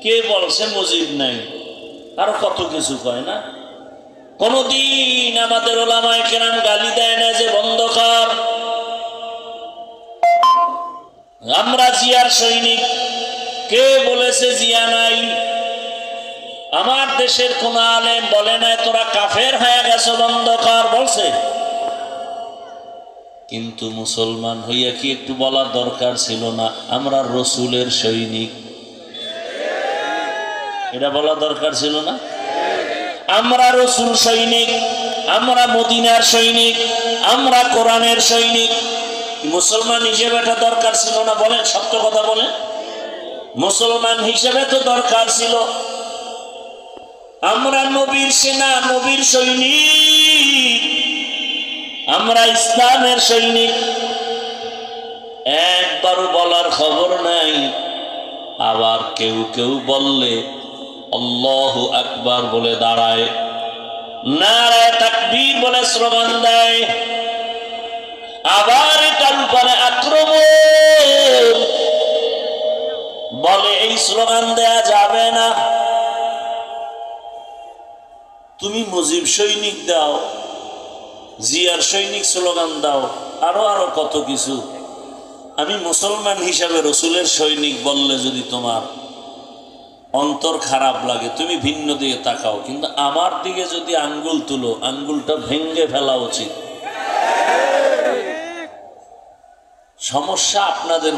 কে বলছে মুজিব নাই, আর কত কিছু কয় না। কোনদিন আমাদের ওলামায়ে কেরাম গালি দেয় না যে বন্ধ কর। আমরা জিয়ার সৈনিক, কে বলেছে জিয়া নাই? আমার দেশের কোন আলেম বলে নাই তোরা কাফের হয়ে গেছো বন্ধ কর, বলছে? কিন্তু মুসলমান হইয়া কি একটু বলার দরকার ছিল না আমরা রসুলের সৈনিক? এটা বলা দরকার ছিল না? আমরা রসুল সৈনিক, আমরা মদিনার সৈনিক, আমরা কোরআনের সৈনিক। মুসলমান হিসেবে এটা দরকার ছিল না? বলেন, সত্য কথা বলেন। মুসলমান হিসেবে তো দরকার ছিল। আমরা নবীর সেনা, নবীর সৈনিক, আমরা ইসলামের সৈনিক। একবারও বলার খবর নাই। আবার কেউ কেউ বললে আল্লাহু আকবার বলে দাঁড়ায়, নারায়ে তাকবীর বলে স্লোগান দেয়, আবার এটার উপরে আক্রমণ বলে। এই স্লোগান দেয়া যাবে না। তুমি মুজিব সৈনিক দাও, জিয়ার সৈনিক স্লোগান দাও, আরো আরো কত কিছু। আমি মুসলমান হিসাবে রসুলের সৈনিক বললে যদি তোমার অন্তর খারাপ লাগে, তুমি ভিন্ন দিকে তাকাও, কিন্তু আমার দিকে যদি আঙ্গুল তুলো, আঙ্গুলটা ভেঙ্গে ফেলা উচিত। সমস্যা আপনাদের।